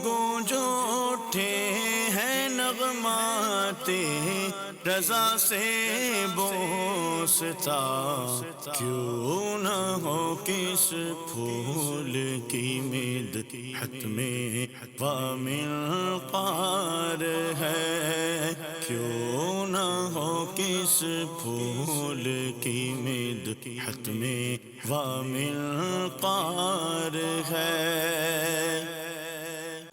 گونج اٹھے ہیں نغمات رضا سے بوستا، کیوں نہ ہو کس پھول کی مدحت میں وامنقار ہے، کیوں نہ ہو کس پھول کی مدحت میں وامنقار ہے۔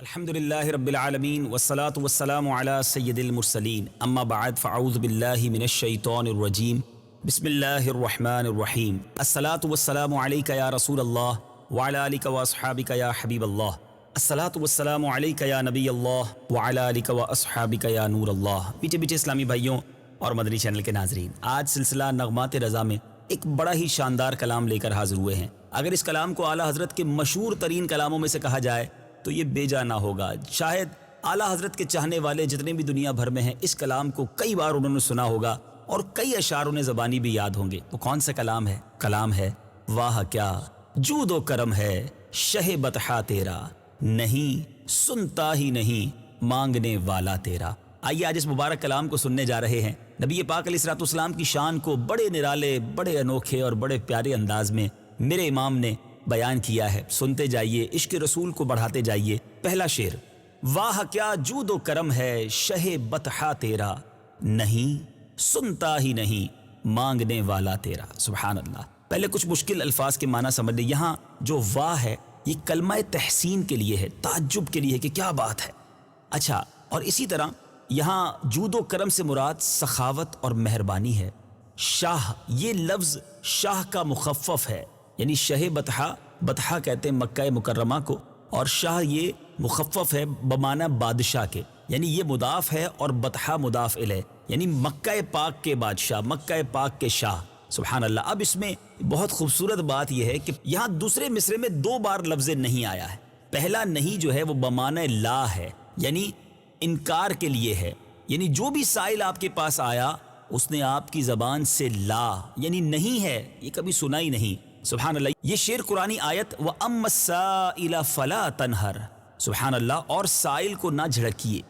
الحمدللہ رب العالمین والصلاة والسلام علی سید المرسلین، اما بعد فاعوذ باللہ من الشیطان الرجیم، بسم اللہ الرحمن الرحیم۔ الصلاة والسلام علیک یا رسول اللہ وعلی آلک واصحابک یا حبیب اللہ، الصلاة والسلام علیک یا نبی اللہ وعلی آلک واصحابک یا نور اللہ۔ میٹھے میٹھے اسلامی بھائیوں اور مدنی چینل کے ناظرین، آج سلسلہ نغمات رضا میں ایک بڑا ہی شاندار کلام لے کر حاضر ہوئے ہیں۔ اگر اس کلام کو اعلیٰ حضرت کے مشہور ترین کلاموں میں سے کہا جائے تو یہ بے جا نہ ہوگا۔ شاید اعلیٰ حضرت کے چاہنے والے جتنے بھی دنیا بھر میں ہیں اس کلام کو کئی بار انہوں نے سنا ہوگا اور کئی اشعار انہیں زبانی بھی یاد ہوں گے۔ وہ کون سا کلام ہے؟ کلام ہے واہ کیا جود و کرم ہے شہ بطحہ تیرا، نہیں سنتا ہی نہیں مانگنے والا تیرا۔ آئیے آج اس مبارک کلام کو سننے جا رہے ہیں۔ نبی پاک علیہ الصلوۃ والسلام کی شان کو بڑے نرالے، بڑے انوکھے اور بڑے پیارے انداز میں میرے امام نے بیان کیا ہے۔ سنتے جائیے، عشق رسول کو بڑھاتے جائیے۔ پہلا شعر، واہ کیا جود و کرم ہے شہ بطحہ تیرا، نہیں سنتا ہی نہیں مانگنے والا تیرا۔ سبحان اللہ۔ پہلے کچھ مشکل الفاظ کے معنی سمجھ لیں۔ یہاں جو واہ ہے یہ کلمہ تحسین کے لیے ہے، تعجب کے لیے کہ کیا بات ہے۔ اچھا، اور اسی طرح یہاں جود و کرم سے مراد سخاوت اور مہربانی ہے۔ شاہ، یہ لفظ شاہ کا مخفف ہے، یعنی شہ بطحہ، بطحہ کہتے ہیں مکہ مکرمہ کو، اور شاہ یہ مخفف ہے بمعنی بادشاہ کے، یعنی یہ مضاف ہے اور بطحہ مضاف الیہ، یعنی مکہ پاک کے بادشاہ، مکہ پاک کے شاہ۔ سبحان اللہ۔ اب اس میں بہت خوبصورت بات یہ ہے کہ یہاں دوسرے مصرے میں دو بار لفظ نہیں آیا ہے۔ پہلا نہیں جو ہے وہ بمعنی لا ہے، یعنی انکار کے لیے ہے، یعنی جو بھی سائل آپ کے پاس آیا اس نے آپ کی زبان سے لا یعنی نہیں ہے، یہ کبھی سنا ہی نہیں۔ سبحان اللہ۔ یہ شعر قرآنی آیت وَأَمَّا السَّائِلَ فَلَا تَنْهَرْ، سبحان اللہ، اور سائل کو نہ جھڑکیے۔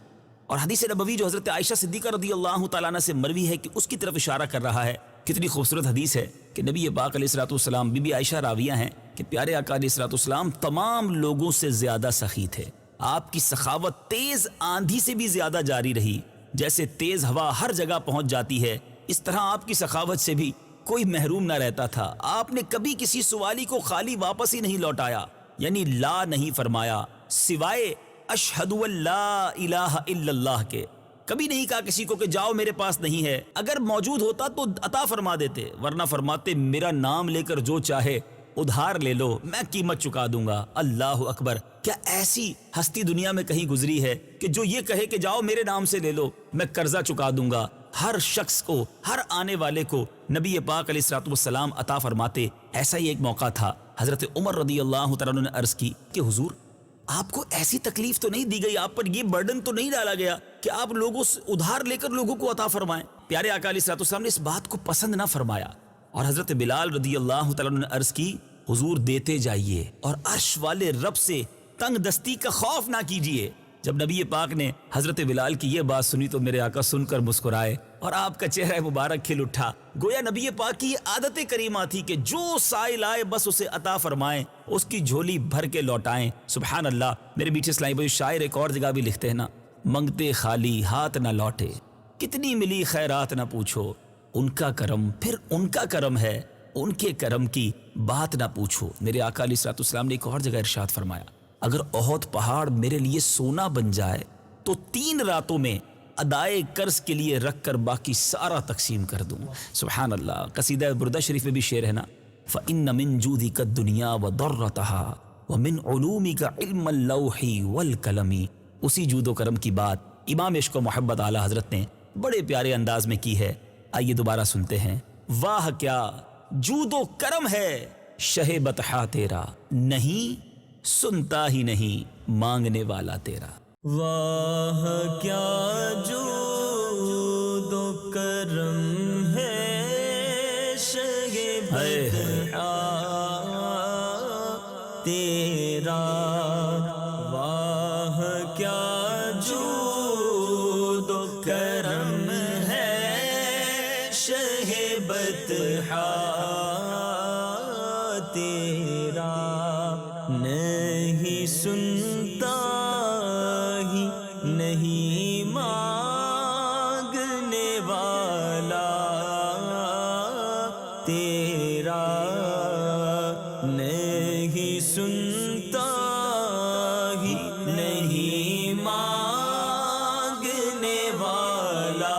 اور حدیث نبوی جو حضرت عائشہ صدیقہ رضی اللہ تعالیٰ عنہ سے مروی ہے کہ اس کی طرف اشارہ کر رہا ہے۔ کتنی خوبصورت حدیث ہے کہ نبی پاک علیہ الصلوۃ والسلام، بی بی عائشہ راویہ ہیں کہ پیارے آقا علیہ الصلوۃ والسلام تمام لوگوں سے زیادہ سخی تھے۔ آپ کی سخاوت تیز آندھی سے بھی زیادہ جاری رہی، جیسے تیز ہوا ہر جگہ پہنچ جاتی ہے اس طرح آپ کی سخاوت سے بھی کوئی محروم نہ رہتا تھا۔ آپ نے کبھی کسی سوالی کو خالی واپس ہی نہیں لوٹایا، یعنی لا نہیں فرمایا سوائے اشہد ان لا الہ الا اللہ کے۔ کبھی نہیں کہا کسی کو کہ جاؤ میرے پاس نہیں ہے، اگر موجود ہوتا تو عطا فرما دیتے، ورنہ فرماتے میرا نام لے کر جو چاہے ادھار لے لو، میں قیمت چکا دوں گا۔ اللہ اکبر۔ کیا ایسی ہستی دنیا میں کہیں گزری ہے کہ جو یہ کہے کہ جاؤ میرے نام سے لے لو، میں قرضہ چکا دوں گا؟ ہر شخص کو، ہر آنے والے کو نبی پاک علیہ الصلوۃ والسلام عطا فرماتے۔ ایسا ہی ایک موقع تھا، حضرت عمر رضی اللہ تعالیٰ عنہ نے عرض کی کہ حضور آپ کو ایسی تکلیف تو نہیں دی گئی، آپ پر یہ برڈن تو نہیں ڈالا گیا کہ آپ لوگوں سے ادھار لے کر لوگوں کو عطا فرمائیں؟ پیارے آقا علیہ الصلوۃ والسلام نے اس بات کو پسند نہ فرمایا، اور حضرت بلال رضی اللہ تعالیٰ عنہ نے عرض کی حضور دیتے جائیے اور عرش والے رب سے تنگ دستی کا خوف نہ کیجیے۔ جب نبی پاک نے حضرت بلال کی یہ بات سنی تو میرے آقا سن کر مسکرائے اور آپ کا چہرہ مبارک کھل اٹھا۔ گویا نبی پاک کی یہ عادت کریمہ تھی کہ جو سائل آئے بس اسے عطا فرمائیں، اس کی جھولی بھر کے لوٹائیں۔ سبحان اللہ۔ میرے میٹھے اسلامی بھائی، شاعر ایک اور جگہ بھی لکھتے ہیں نا، منگتے خالی ہاتھ نہ لوٹے، کتنی ملی خیرات نہ پوچھو، ان کا کرم پھر ان کا کرم ہے، ان کے کرم کی بات نہ پوچھو۔ میرے آقا علیہ الصلوۃ والسلام نے ایک اور جگہ ارشاد فرمایا، اگر احد پہاڑ میرے لیے سونا بن جائے تو 3 راتوں میں ادائے قرض کے لیے رکھ کر باقی سارا تقسیم کر دوں۔ سبحان اللہ۔ قصیدہ بردہ شریف میں بھی شعر ہے نا، فَإِنَّ مِن جُودِكَ الدُّنْيَا وَضَرَّتَهَا وَمِنْ عُلُومِكَ عِلْمَ اللَّوْحِ وَالْقَلَمِ۔ اسی جود و کرم کی بات امام عشق و محبت اعلیٰ حضرت نے بڑے پیارے انداز میں کی ہے۔ آئیے دوبارہ سنتے ہیں، واہ کیا جود و کرم ہے شہ بطحہ تیرا، نہیں سنتا ہی نہیں مانگنے والا تیرا۔ واہ کیا جود و کرم ہے شہ بطحہ تیرا، واہ بطحا تیرا نہیں سنتا ہی نہیں مانگنے والا تیرا نہیں سنتا ہی نہیں مانگنے والا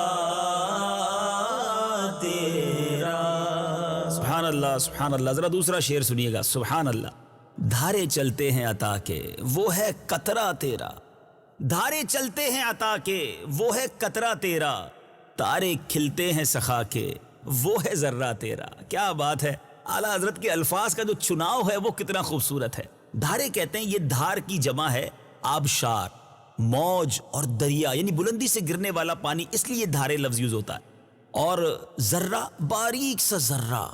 تیرا. سبحان اللہ سبحان اللہ. ذرا دوسرا شعر سنیے گا. سبحان اللہ. دھارے چلتے ہیں عطا کے وہ ہے قطرہ تیرا. دھارے چلتے ہیں عطا کے وہ ہے قطرہ تیرا. تارے کھلتے ہیں سخا کے وہ ہے ذرہ تیرا. کیا بات ہے. اعلیٰ حضرت کے الفاظ کا جو چناؤ ہے وہ کتنا خوبصورت ہے. دھارے کہتے ہیں، یہ دھار کی جمع ہے آبشار، موج اور دریا، یعنی بلندی سے گرنے والا پانی، اس لیے یہ دھارے لفظ یوز ہوتا ہے. اور ذرہ باریک سا ذرہ،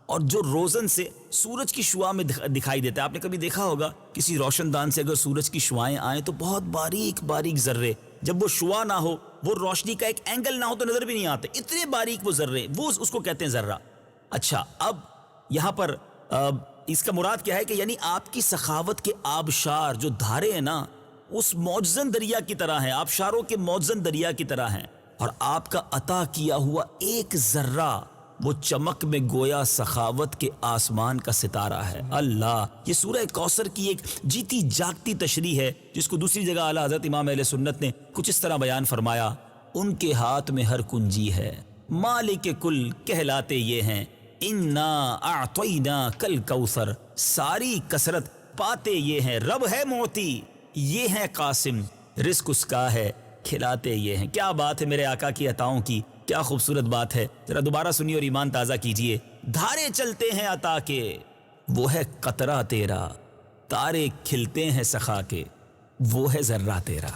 اور جو روزن سے سورج کی شعاع میں دکھائی دیتا ہے. آپ نے کبھی دیکھا ہوگا کسی روشن دان سے اگر سورج کی شعائیں آئیں تو بہت باریک باریک ذرے، جب وہ شعاع نہ ہو، وہ روشنی کا ایک اینگل نہ ہو تو نظر بھی نہیں آتے، اتنے باریک وہ ذرے، وہ اس کو کہتے ہیں ذرہ. اچھا، اب یہاں پر اس کا مراد کیا ہے کہ یعنی آپ کی سخاوت کے آبشار جو دھارے ہیں نا، اس موجزن دریا کی طرح ہیں، آبشاروں کے موجزن دریا کی طرح ہیں. اور آپ کا عطا کیا ہوا ایک ذرہ وہ چمک میں گویا سخاوت کے آسمان کا ستارہ ہے. اللہ، یہ سورہ کوثر کی ایک جیتی جاگتی تشریح ہے، جس کو دوسری جگہ اعلیٰ حضرت امام اہل سنت نے کچھ اس طرح بیان فرمایا: ان کے ہاتھ میں ہر کنجی ہے، مالک کل کہلاتے یہ ہیں، انا اعطینا کل کوثر. ساری کثرت پاتے یہ ہیں، رب ہے موتی، یہ ہے قاسم، رزق اس کا ہے، کھلاتے یہ ہیں. کیا بات ہے میرے آقا کی عطاؤں کی، کیا خوبصورت بات ہے. ذرا دوبارہ سنیے اور ایمان تازہ کیجئے. دھارے چلتے ہیں عطا کے وہ ہے قطرہ تیرا، تارے کھلتے ہیں سخا کے وہ ہے ذرہ تیرا.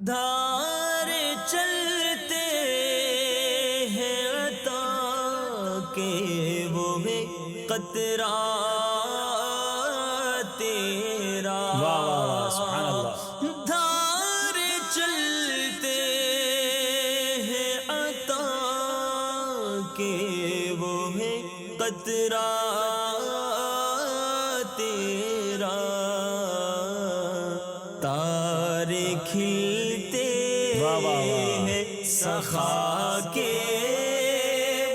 دھارے چلتے ہیں عطا کے وہ ہے قطرہ تیرا. واہ واہ واہ، سبحان اللہ. دھارے چلتے ہیں عطا کے وہ ہے قطرہ تیرا. تارے کھلتے ہیں سخا کے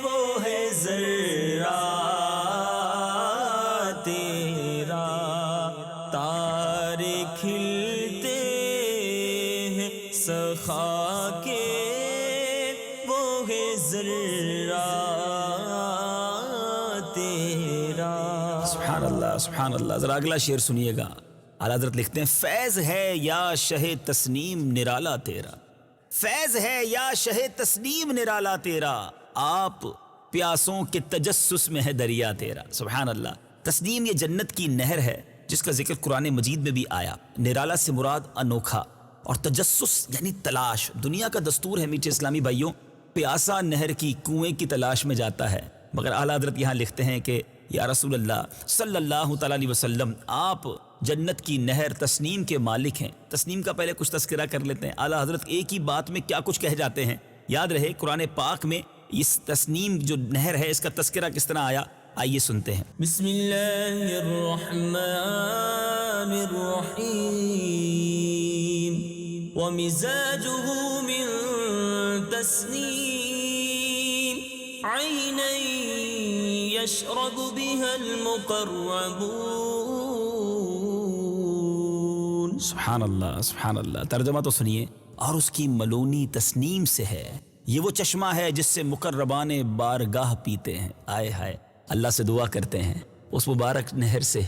وہ ہے ذرہ تیرا. تارے کھلتے ہیں سخا کے وہ ہے ذرہ تیرا. سبحان اللہ سبحان اللہ. ذرا اگلا شعر سنیے گا. اعلیٰ حضرت لکھتے ہیں: فیض ہے یا شہ تسنیم نرالا تیرا. فیض ہے یا شہ تسنیم نرالا تیرا، آپ پیاسوں کے تجسس میں ہے دریا تیرا. سبحان اللہ. تسنیم یہ جنت کی نہر ہے جس کا ذکر قرآن مجید میں بھی آیا. نرالا سے مراد انوکھا، اور تجسس یعنی تلاش. دنیا کا دستور ہے میٹھے اسلامی بھائیوں، پیاسا نہر کی کنویں کی تلاش میں جاتا ہے، مگر اعلیٰ حضرت یہاں لکھتے ہیں کہ یا رسول اللہ صلی اللہ تعالیٰ علیہ وسلم، آپ جنت کی نہر تسنیم کے مالک ہیں. تسنیم کا پہلے کچھ تذکرہ کر لیتے ہیں. اعلیٰ حضرت ایک ہی بات میں کیا کچھ کہہ جاتے ہیں. یاد رہے قرآن پاک میں اس تسنیم جو نہر ہے اس کا تذکرہ کس طرح آیا، آئیے سنتے ہیں. بسم اللہ الرحمن الرحیم ومزاجه من تسنیم عینا یشرب بها المقربون. سبحان اللہ سبحان اللہ. ترجمہ تو سنیے. اور اس کی ملونی تسنیم سے ہے، یہ وہ چشمہ ہے جس سے مقربان بارگاہ پیتے ہیں. آئے ہائے، اللہ سے دعا کرتے ہیں اس مبارک نہر سے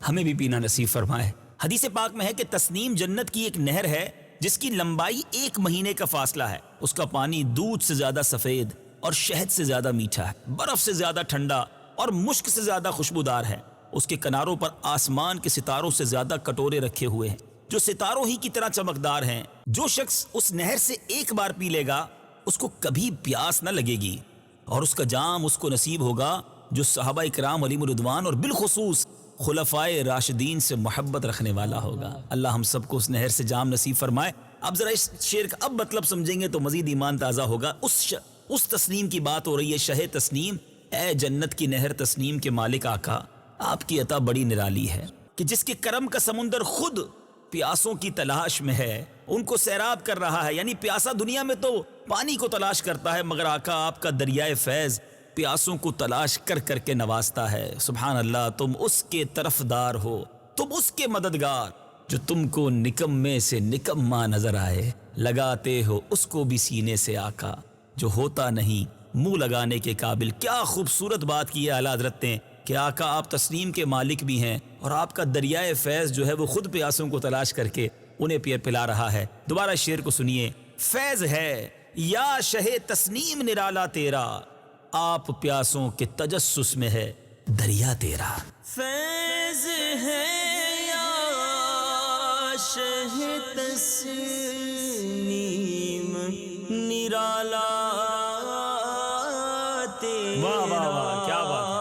ہمیں بھی پینا نصیب فرمائے. حدیث پاک میں ہے کہ تسنیم جنت کی ایک نہر ہے جس کی لمبائی 1 مہینے کا فاصلہ ہے. اس کا پانی دودھ سے زیادہ سفید اور شہد سے زیادہ میٹھا ہے، برف سے زیادہ ٹھنڈا اور مشک سے زیادہ خوشبودار ہے. اس کے کناروں پر آسمان کے ستاروں سے زیادہ کٹورے رکھے ہوئے ہیں جو ستاروں ہی کی طرح چمکدار ہیں. جو شخص اس نہر سے ایک بار پی لے گا اس کو کبھی پیاس نہ لگے گی، اور اس کا جام اس کو نصیب ہوگا جو صحابہ اکرام علیہم الرضوان اور بالخصوص خلفائے راشدین سے محبت رکھنے والا ہوگا. اللہ ہم سب کو اس نہر سے جام نصیب فرمائے. اب ذرا اس شعر کا اب مطلب سمجھیں گے تو مزید ایمان تازہ ہوگا. اس تسنیم کی بات ہو رہی ہے، شہ تسنیم اے جنت کی نہر تسنیم کے مالک آقا، آپ کی عطا بڑی نرالی ہے کہ جس کے کرم کا سمندر خود پیاسوں کی تلاش میں ہے، ان کو سیراب کر رہا ہے. یعنی پیاسا دنیا میں تو پانی کو تلاش کرتا ہے، مگر آقا آپ کا دریائے فیض پیاسوں کو تلاش کر کر کے نوازتا ہے. سبحان اللہ، تم اس کے طرفدار ہو، تم اس کے مددگار جو تم کو نکمے سے نکما نظر آئے. لگاتے ہو اس کو بھی سینے سے آقا جو ہوتا نہیں منہ لگانے کے قابل. کیا خوبصورت بات کی ہے اعلیٰ حضرت نے کہ آقا آپ تسنیم کے مالک بھی ہیں اور آپ کا دریائے فیض جو ہے وہ خود پیاسوں کو تلاش کر کے انہیں پلا رہا ہے. دوبارہ شعر کو سنیے. فیض ہے یا شہ تسنیم نرالا تیرا، آپ پیاسوں کے تجسس میں ہے دریا تیرا. فیض ہے یا شہ تسنیم نرالا تیرا. واہ واہ واہ، کیا بات ہے.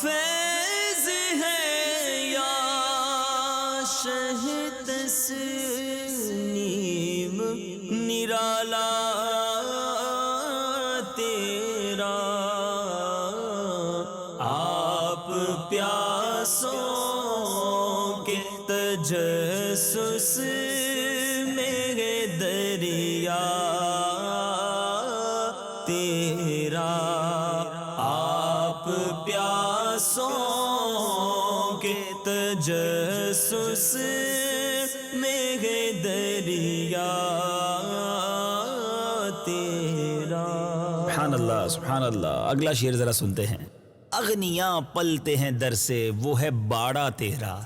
فیض ہے یا شہ تسنیم نرالا تیرا، آپ پیاسوں کے تجسس میں دریا تیرا، آپ پیاسوں کے تجسس میں دریا تیرا. سبحان اللہ سبحان اللہ. اگلا شعر ذرا سنتے ہیں. اغنیاں پلتے ہیں در سے وہ ہے باڑا تیرا،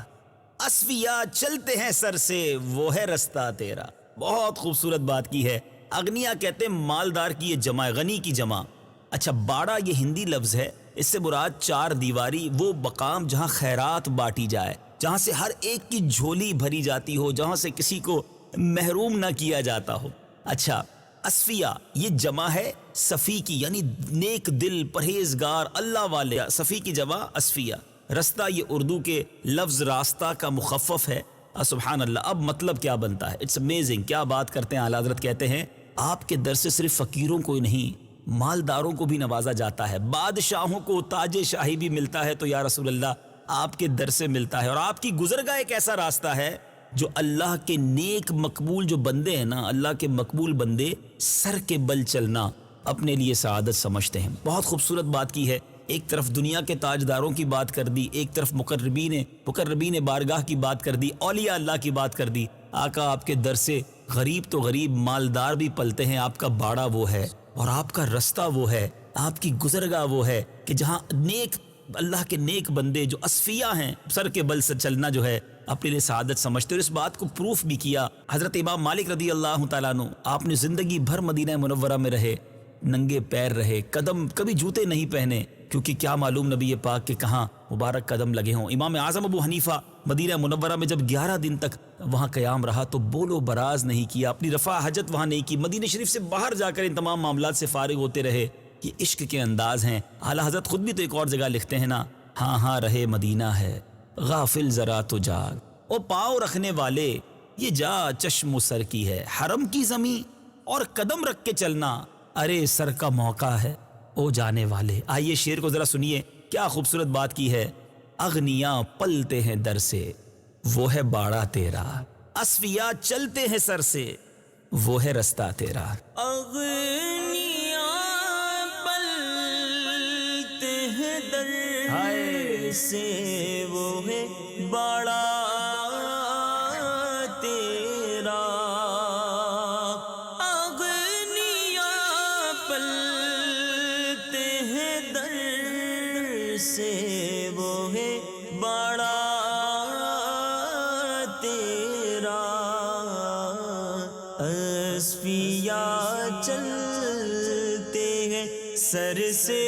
اصفیاء چلتے ہیں سر سے وہ ہے رستہ تیرا. بہت خوبصورت بات کی ہے. اغنیاء کہتے ہیں مالدار کی یہ جمع ہے، غنی کی جمع. اچھا، باڑا یہ ہندی لفظ ہے، اس سے مراد چار دیواری، وہ مقام جہاں خیرات بانٹی جائے، جہاں سے ہر ایک کی جھولی بھری جاتی ہو، جہاں سے کسی کو محروم نہ کیا جاتا ہو. اچھا، اصفیاء یہ جمع ہے صفی کی، یعنی نیک دل پرہیزگار اللہ والے. صفی کی جمع اصفیاء. رستہ یہ اردو کے لفظ راستہ کا مخفف ہے. سبحان اللہ. اب مطلب کیا بنتا ہے؟ It's amazing. کیا بات کرتے ہیں اعلیٰ حضرت. کہتے ہیں آپ کے در سے صرف فقیروں کو نہیں مالداروں کو بھی نوازا جاتا ہے، بادشاہوں کو تاج شاہی بھی ملتا ہے. تو یا رسول اللہ آپ کے در سے ملتا ہے. اور آپ کی گزرگاہ ایک ایسا راستہ ہے جو اللہ کے نیک مقبول جو بندے ہیں نا، اللہ کے مقبول بندے سر کے بل چلنا اپنے لیے سعادت سمجھتے ہیں. بہت خوبصورت بات کی ہے. ایک طرف دنیا کے تاجداروں کی بات کر دی، ایک طرف مقربین بارگاہ کی بات کر دی، اولیاء اللہ کی بات کر دی. آقا آپ کے در سے غریب تو غریب مالدار بھی پلتے ہیں. آپ کا باڑا وہ ہے اور آپ کا رستہ وہ ہے، آپ کی گزرگاہ وہ ہے کہ جہاں نیک اللہ کے نیک بندے جو اصفیاء ہیں سر کے بل سے چلنا جو ہے اپنے لیے سعادت سمجھتے. اور اس بات کو پروف بھی کیا حضرت امام مالک رضی اللہ تعالیٰ عنہ. آپ نے زندگی بھر مدینہ منورہ میں رہے، ننگے پیر رہے، قدم کبھی جوتے نہیں پہنے، کیونکہ کیا معلوم نبی پاک کے کہاں مبارک قدم لگے ہوں. امام اعظم ابو حنیفہ مدینہ منورہ میں جب 11 دن تک وہاں قیام رہا تو بول و براز نہیں کیا، اپنی رفع حاجت وہاں نہیں کی، مدینہ شریف سے باہر جا کر ان تمام معاملات سے فارغ ہوتے رہے. یہ عشق کے انداز ہیں. اعلیٰ حضرت خود بھی تو ایک اور جگہ لکھتے ہیں نا، ہاں ہاں رہے مدینہ ہے غافل ذرا تو جاگ، او پاؤں رکھنے والے یہ جا چشم و سر کی ہے، حرم کی زمین اور قدم رکھ کے چلنا ارے سر کا موقع ہے او جانے والے. آئیے شعر کو ذرا سنیے، کیا خوبصورت بات کی ہے. اغنیاں پلتے ہیں در سے وہ ہے باڑا تیرا، اصفیاء چلتے ہیں سر سے وہ ہے رستہ تیرا. اغنیاں پلتے ہیں در سے وہ ہے باڑا تیرا، اغنیاں پلتے ہیں در سے وہ ہے باڑا تیرا، اصفیاء چلتے ہیں سر سے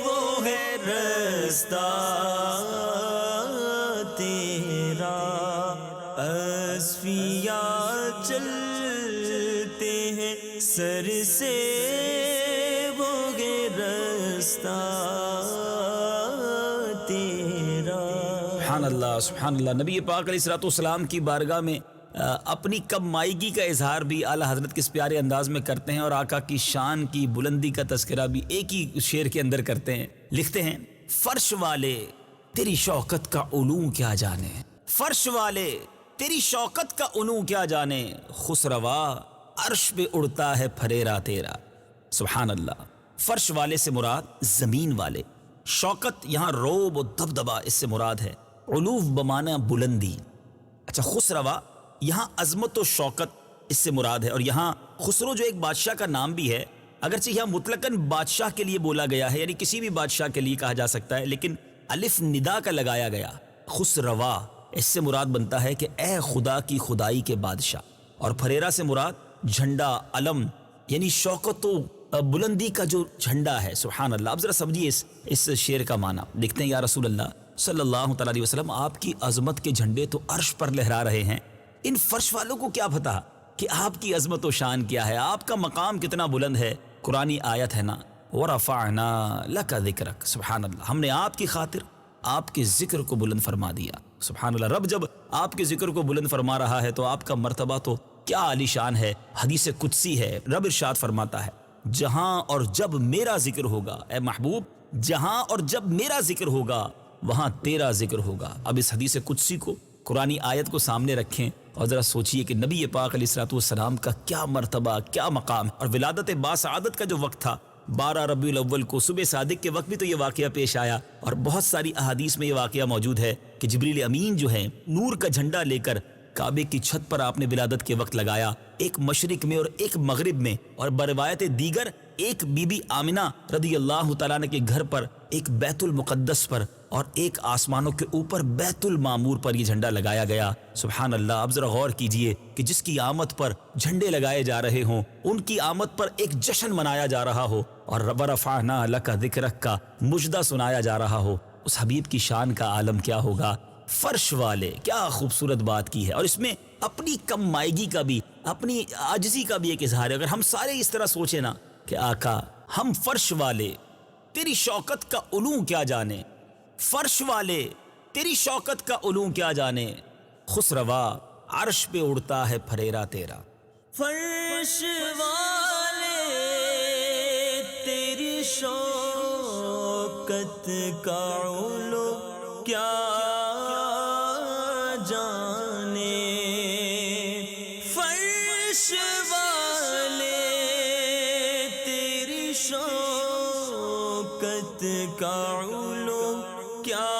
وہ ہے رستہ تیرا، اصفیاء چلتے ہیں سر سے وہ ہے رستہ تیرا. سبحان اللہ سبحان اللہ. نبی پاک علیہ الصلوۃ والسلام کی بارگاہ میں اپنی کم مائیگی کا اظہار بھی اعلیٰ حضرت کس پیارے انداز میں کرتے ہیں، اور آقا کی شان کی بلندی کا تذکرہ بھی ایک ہی شعر کے اندر کرتے ہیں۔ لکھتے ہیں فرش والے تیری شوکت کا علو کیا جانے، فرش والے تیری شوکت کا علو کیا جانے، خسروا عرش پہ اڑتا ہے پھریرا تیرا۔ سبحان اللہ۔ فرش والے سے مراد زمین والے، شوکت یہاں روب و دبدبا اس سے مراد ہے، علوف بمانا بلندی۔ اچھا خسروا یہاں عظمت و شوکت اس سے مراد ہے، اور یہاں خسرو جو ایک بادشاہ کا نام بھی ہے، اگرچہ یہاں مطلقاً بادشاہ کے لیے بولا گیا ہے، یعنی کسی بھی بادشاہ کے لیے کہا جا سکتا ہے، لیکن الف ندا کا لگایا گیا، خسروا اس سے مراد بنتا ہے کہ اے خدا کی خدائی کے بادشاہ، اور پھریرا سے مراد جھنڈا، علم، یعنی شوکت و بلندی کا جو جھنڈا ہے۔ سبحان اللہ۔ اب ذرا سمجھیے اس شعر کا معنی۔ دیکھتے ہیں یا رسول اللہ صلی اللہ تعالیٰ علیہ وسلم، آپ کی عظمت کے جھنڈے تو عرش پر لہرا رہے ہیں، ان فرش والوں کو کیا پتا کہ آپ کی عظمت و شان کیا ہے، آپ کا مقام کتنا بلند ہے۔ قرآنی آیت ہے نا، وَرَفَعْنَا لَكَ ذِكْرَكَ، سبحان اللہ، ہم نے آپ کی خاطر آپ کے ذکر کو بلند فرما دیا۔ سبحان اللہ۔ رب جب آپ کے ذکر کو بلند فرما رہا ہے تو آپ کا مرتبہ تو کیا عالی شان ہے۔ حدیث قدسی ہے، رب ارشاد فرماتا ہے جہاں اور جب میرا ذکر ہوگا، اے محبوب جہاں اور جب میرا ذکر ہوگا وہاں تیرا ذکر ہوگا۔ اب اس حدیث قدسی کو، قرآنی آیت کو سامنے رکھیں اور ذرا سوچئے کہ نبی پاک علیہ الصلوۃ والسلام کا کیا مرتبہ، کیا مقام، اور ولادت باسعادت کا جو وقت تھا 12 ربیع الاول کو صبح صادق کے وقت بھی تو یہ واقعہ پیش آیا، اور بہت ساری احادیث میں یہ واقعہ موجود ہے کہ جبریل امین جو ہیں نور کا جھنڈا لے کر کعبے کی چھت پر آپ نے ولادت کے وقت لگایا، ایک مشرق میں اور ایک مغرب میں، اور بروایت دیگر ایک بی بی آمنہ رضی اللہ تعالیٰ عنہ کے گھر پر، ایک بیت المقدس پر، اور ایک آسمانوں کے اوپر بیت المعمور پر یہ جھنڈا لگایا گیا۔ سبحان اللہ۔ اب ذرا غور کیجئے کہ جس کی آمد پر جھنڈے لگائے جا رہے ہوں، ان کی آمد پر ایک جشن منایا جا رہا ہو، اور وَرَفَعْنَا لَكَ ذِكْرَكَ کا مجدہ سنایا جا رہا ہو، اس حبیب کی شان کا عالم کیا ہوگا۔ فرش والے، کیا خوبصورت بات کی ہے، اور اس میں اپنی کم مائیگی کا بھی، اپنی عاجزی کا بھی ایک اظہار ہے۔ اگر ہم سارے اس طرح سوچیں نا کہ آقا ہم فرش والے تیری شوکت کا علو کیا جانے، فرش والے تیری شوکت کا علو کیا جانے، خسروا عرش پہ اڑتا ہے پھریرا تیرا۔ فرش والے تیری شوکت کا علو کیا جانے، فرش والے تیری شوکت کا علو کیا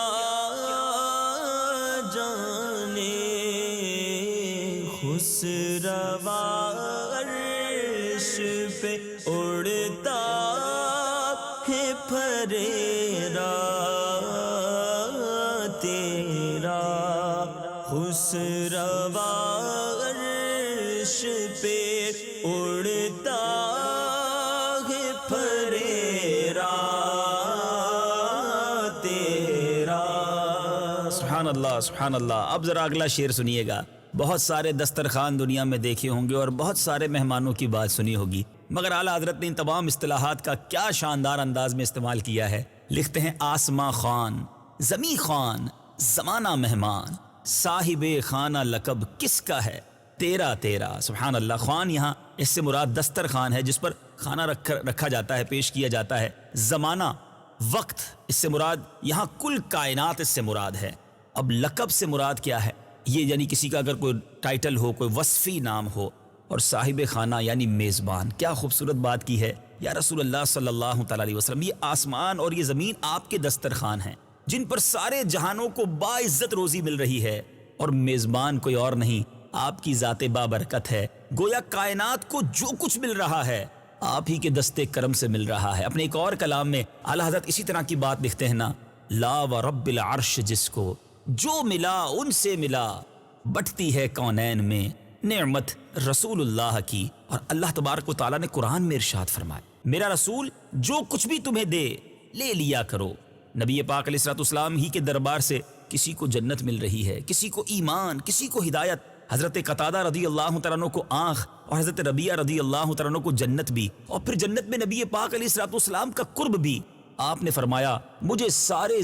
جانے، خسروا عرش پہ اڑتا ہے پھریرا تیرا، خسروا عرش پہ اڑتا ہے پھریرا تیرا۔ سبحان اللہ، سبحان اللہ۔ اب ذرا اگلا شعر سنیے گا۔ بہت سارے دسترخوان دنیا میں دیکھے ہوں گے اور بہت سارے مہمانوں کی بات سنی ہوگی، مگر اعلیٰ حضرت نے ان تمام اصطلاحات کا کیا شاندار انداز میں استعمال کیا ہے۔ لکھتے ہیں آسماں خان، زمیں خان، زمانہ مہمان، صاحب خانہ لقب کس کا ہے، تیرا تیرا۔ سبحان اللہ۔ خوان یہاں اس سے مراد دسترخوان ہے جس پر کھانا رکھا جاتا ہے، پیش کیا جاتا ہے۔ زمانہ وقت اس سے مراد، یہاں کل کائنات اس سے مراد ہے۔ اب لقب سے مراد کیا ہے، یہ یعنی کسی کا اگر کوئی ٹائٹل ہو، کوئی وصفی نام ہو، اور صاحب خانہ یعنی میزبان۔ کیا خوبصورت بات کی ہے یا رسول اللہ صلی اللہ تعالیٰ علیہ وسلم۔ یہ آسمان اور یہ زمین آپ کے دسترخوان ہیں جن پر سارے جہانوں کو باعزت روزی مل رہی ہے، اور میزبان کوئی اور نہیں، آپ کی ذات بابرکت ہے۔ گویا کائنات کو جو کچھ مل رہا ہے آپ ہی کے دستے کرم سے مل رہا ہے۔ اپنے ایک اور کلام میں اعلیٰ حضرت اسی طرح کی بات لکھتے ہیں نا، لا و رب العرش جس کو جو ملا ان سے ملا، بٹتی ہے کونین میں نعمت رسول اللہ کی۔ اور اللہ تبارک و تعالیٰ نے قرآن میں ارشاد فرمایا، میرا رسول جو کچھ بھی تمہیں دے لے لیا کرو۔ نبی پاک علیہ الصلوۃ والسلام ہی کے دربار سے کسی کو جنت مل رہی ہے، کسی کو ایمان، کسی کو ہدایت۔ حضرت قتادہ رضی اللہ تعالیٰ عنہ کو آنکھ، اور حضرت ربیعہ رضی اللہ تعالیٰ عنہ کو جنت بھی، اور پھر جنت میں نبی پاک علیہ الصلوۃ والسلام کا قرب بھی۔ آپ نے فرمایا مجھے سارے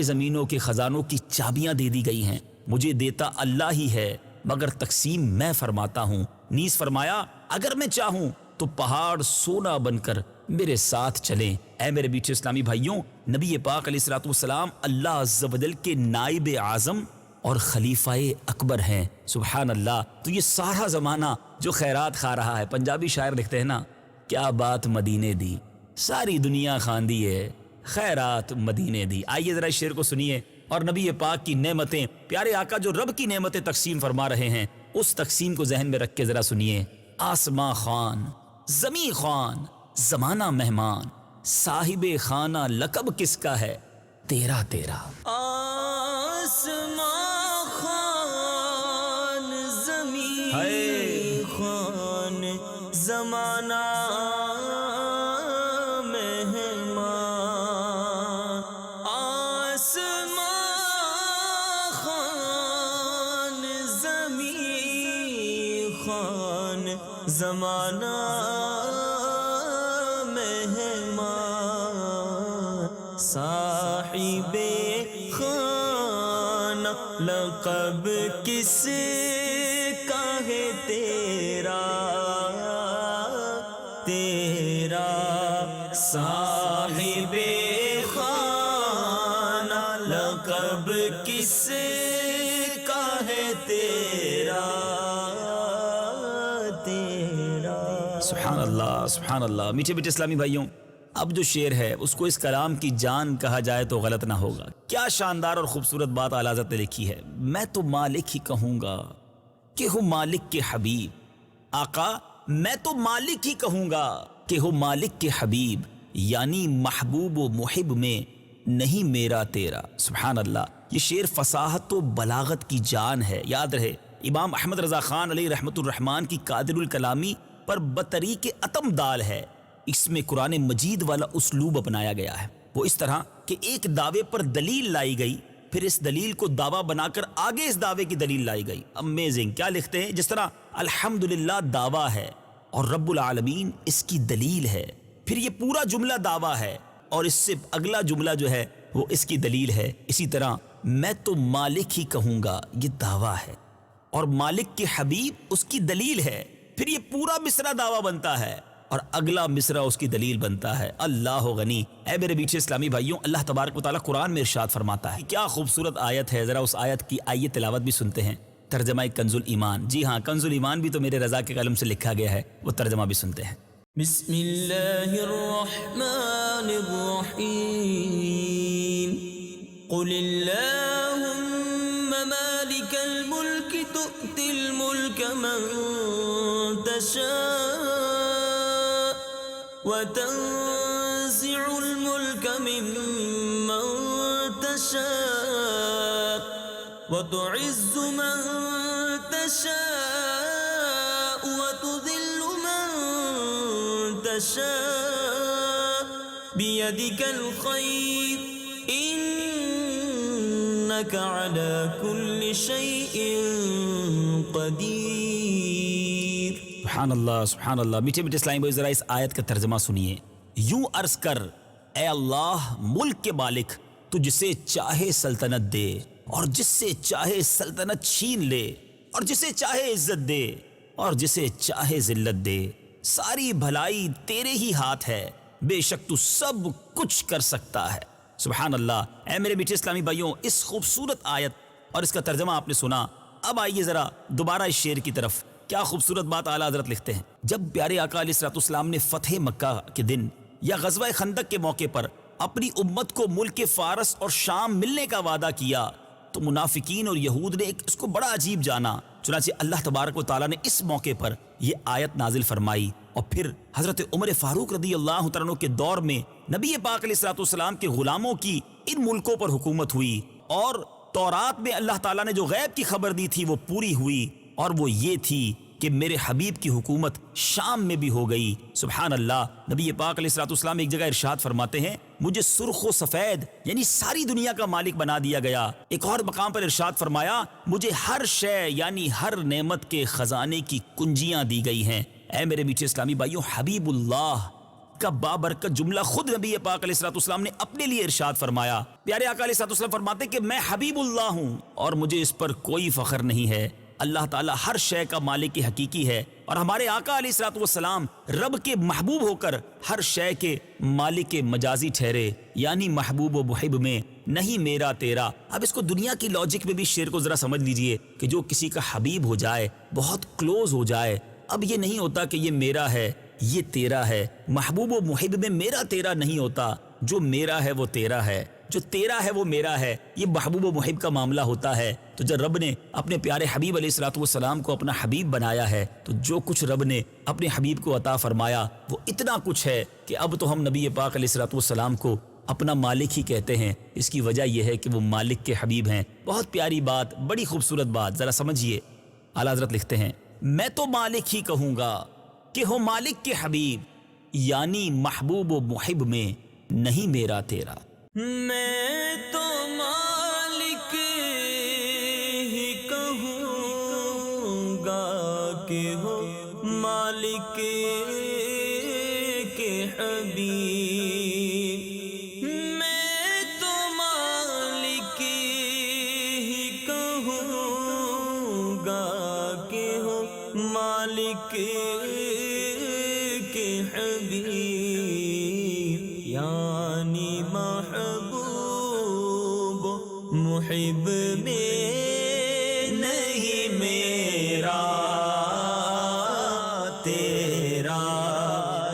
زمینوں کے خزانوں کی چابیاں دے دی گئی ہیں، مجھے دیتا اللہ ہی ہے، مگر تقسیم میں فرماتا ہوں۔ نیز فرمایا اگر میں چاہوں تو پہاڑ سونا بن کر میرے ساتھ چلیں۔ اے میرے بیٹے اسلامی بھائیوں، نبی پاک علیہ الصلوۃ والسلام اللہ عز و جل کے نائب اعظم اور خلیفہ اکبر ہیں۔ سبحان اللہ۔ تو یہ سارا زمانہ جو خیرات کھا رہا ہے، پنجابی شاعر لکھتے ہیں نا، کیا بات مدینے دی، ساری دنیا خاندی ہے، خیرات مدینے دی۔ آئیے ذرا اس شعر کو سنیے اور نبی پاک کی نعمتیں، پیارے آقا جو رب کی نعمتیں تقسیم فرما رہے ہیں، اس تقسیم کو ذہن میں رکھ کے ذرا سنیے۔ آسماں خان، زمیں خان، زمانہ مہمان، صاحب خانہ لقب کس کا ہے؟ تیرا تیرا۔ آسماں خان، زمین خان، زمانہ مہمان، آسماں خان، زمین خان، زمانہ صاحب خانہ لقب کس کا ہے؟ تیرا تیرا، صاحب خانہ لقب کس کا ہے؟ تیرا تیرا۔ سبحان اللہ، سبحان اللہ۔ میٹھے میٹھے اسلامی بھائیوں، اب جو شعر ہے اس کو اس کلام کی جان کہا جائے تو غلط نہ ہوگا۔ کیا شاندار اور خوبصورت بات اعلیٰ حضرت نے لکھی ہے۔ میں تو مالک ہی کہوں گا کہ ہو مالک کے حبیب۔ آقا میں تو مالک ہی کہوں گا کہ ہو مالک کے حبیب، یعنی محبوب و محب میں نہیں میرا تیرا۔ سبحان اللہ۔ یہ شعر فصاحت و بلاغت کی جان ہے۔ یاد رہے امام احمد رضا خان علیہ رحمت الرحمن کی قادر الکلامی پر بطریق اتم دال ہے۔ اس میں قرآن مجید والا اسلوب اپنایا گیا ہے۔ وہ اس طرح کہ ایک دعوے پر دلیل لائی گئی، پھر اس دلیل کو دعویٰ بنا کر آگے اس دعوے کی دلیل لائی گئی۔ امیزنگ۔ کیا لکھتے ہیں؟ جس طرح الحمدللہ دعویٰ ہے اور رب العالمین اس کی دلیل ہے، پھر یہ پورا جملہ دعویٰ ہے اور اس سے اگلا جملہ جو ہے وہ اس کی دلیل ہے۔ اسی طرح میں تو مالک ہی کہوں گا، یہ دعویٰ ہے، اور مالک کے حبیب اس کی دلیل ہے، پھر یہ پورا مصرع دعویٰ بنتا ہے اور اگلا مصرع اس کی دلیل بنتا ہے۔ اللہ غنی۔ اے میرے بیٹھے اسلامی بھائیوں، اللہ تبارک و تعالیٰ قرآن میں ارشاد فرماتا ہے، کیا خوبصورت آیت ہے، ذرا اس آیت کی آئیے تلاوت بھی سنتے ہیں۔ ترجمہ کنز الایمان۔ جی ہاں، کنز الایمان بھی تو میرے رضا کے قلم سے لکھا گیا ہے، وہ ترجمہ بھی سنتے ہیں۔ بسم اللہ الرحمن الرحیم۔ قل اللہم مالک الملک تؤتی الملک من تشاء وتنزع الملك ممن تشاء وتعز من تشاء وتذل من تشاء بيدك الخير إنك على كل شيء قدير۔ سبحان اللہ، سبحان اللہ۔ میٹھے میٹھے اسلامی بھائی، ذرا اس آیت کا ترجمہ سنیے۔ یوں عرض کر اے اللہ ملک کے مالک، تو جسے چاہے سلطنت دے اور جس سے چاہے سلطنت چھین لے، اور جسے چاہے عزت دے اور جسے چاہے ذلت دے، ساری بھلائی تیرے ہی ہاتھ ہے، بے شک تو سب کچھ کر سکتا ہے۔ سبحان اللہ۔ اے میرے میٹھے اسلامی بھائیوں، اس خوبصورت آیت اور اس کا ترجمہ آپ نے سنا۔ اب آئیے ذرا دوبارہ اس شعر کی طرف۔ کیا خوبصورت بات اعلیٰ حضرت لکھتے ہیں، جب پیارے آقا علیہ الصلوۃ والسلام نے فتح مکہ کے دن یا غزوہ خندق کے موقع پر اپنی امت کو ملک فارس اور شام ملنے کا وعدہ کیا تو منافقین اور یہود نے اس کو بڑا عجیب جانا، چنانچہ اللہ تبارک و تعالیٰ نے اس موقع پر یہ آیت نازل فرمائی، اور پھر حضرت عمر فاروق رضی اللہ تعالیٰ عنہ کے دور میں نبی پاک علیہ الصلوۃ والسلام کے غلاموں کی ان ملکوں پر حکومت ہوئی، اور تورات میں اللہ تعالیٰ نے جو غیب کی خبر دی تھی وہ پوری ہوئی، اور وہ یہ تھی کہ میرے حبیب کی حکومت شام میں بھی ہو گئی۔ سبحان اللہ۔ نبی پاک علیہ الصلوۃ والسلام ایک جگہ ارشاد فرماتے ہیں، مجھے سرخ و سفید یعنی ساری دنیا کا مالک بنا دیا گیا۔ ایک اور مقام پر ارشاد فرمایا، مجھے ہر شے یعنی ہر نعمت کے خزانے کی کنجیاں دی گئی ہیں۔ اے میرے میٹھے اسلامی بھائیوں، حبیب اللہ کا بابرکت جملہ خود نبی پاک علیہ الصلوۃ والسلام نے اپنے لیے ارشاد فرمایا۔ پیارے آقا علیہ الصلوۃ والسلام فرماتے کہ میں حبیب اللہ ہوں اور مجھے اس پر کوئی فخر نہیں ہے، اللہ تعالیٰ ہر شے کا مالک حقیقی ہے، اور ہمارے آقا علیہ الصلوۃ والسلام رب کے محبوب ہو کر ہر شے کے مالک مجازی ٹھہرے، یعنی محبوب و محب میں نہیں میرا تیرا۔ اب اس کو دنیا کی لاجک میں بھی شعر کو ذرا سمجھ لیجئے کہ جو کسی کا حبیب ہو جائے، بہت کلوز ہو جائے، اب یہ نہیں ہوتا کہ یہ میرا ہے یہ تیرا ہے۔ محبوب و محب میں میرا تیرا نہیں ہوتا، جو میرا ہے وہ تیرا ہے، جو تیرا ہے وہ میرا ہے، یہ محبوب و محب کا معاملہ ہوتا ہے۔ تو جب رب نے اپنے پیارے حبیب علیہ الصلوۃ والسلام کو اپنا حبیب بنایا ہے، تو جو کچھ رب نے اپنے حبیب کو عطا فرمایا وہ اتنا کچھ ہے کہ اب تو ہم نبی پاک علیہ الصلوۃ والسلام کو اپنا مالک ہی کہتے ہیں۔ اس کی وجہ یہ ہے کہ وہ مالک کے حبیب ہیں۔ بہت پیاری بات، بڑی خوبصورت بات، ذرا سمجھیے۔ اعلیٰ حضرت لکھتے ہیں، میں تو مالک ہی کہوں گا کہ ہو مالک کے حبیب، یعنی محبوب و محب میں نہیں میرا تیرا۔ میں تو مالک ہی کہوں گا کہ ہو مالک کے حبیب، میں تو مالک ہی کہوں گا کہ ہو مالک کے حبیب، یعنی محبوب محب میں نہیں میرا تیرا،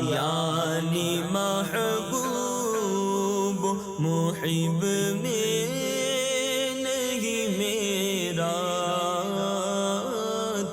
یعنی محبوب محب میں نہیں میرا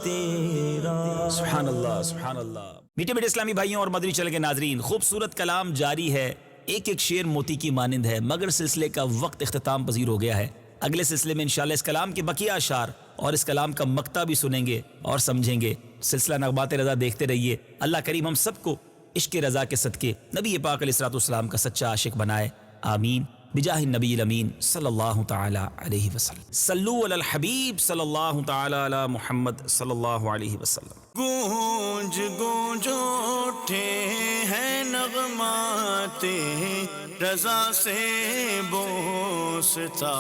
تیرا۔ سبحان اللہ، سبحان اللہ۔ میٹھے میٹھے اسلامی بھائیوں اور مدنی چینل کے ناظرین، خوبصورت کلام جاری ہے، ایک ایک شعر موتی کی مانند ہے، مگر سلسلے کا وقت اختتام پذیر ہو گیا ہے۔ اگلے سلسلے میں انشاءاللہ اس کلام کے بقیہ اشعار اور اس کلام کا مقطع بھی سنیں گے اور سمجھیں گے۔ سلسلہ نغمات رضا دیکھتے رہیے۔ اللہ کریم ہم سب کو عشق رضا کے صدقے نبی پاک علیہ الصلوۃ والسلام کا سچا عاشق بنائے، آمین، بجاہ النبی الامین صلی اللہ تعالی علیہ وسلم۔ صلو علی الحبیب صلی اللہ تعالی علی محمد صلی اللہ علیہ وسلم۔ گونج گونج اٹھے ہیں نغمات رضا سے بوستا،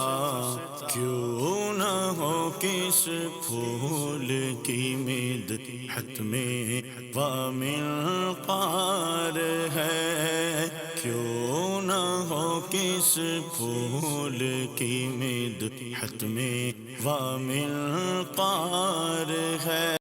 کیوں نہ ہو کس پھول کی مدحت میں وامل قار ہے، کیوں نہ ہو کس پھول کی مدحت میں وامل قار ہے۔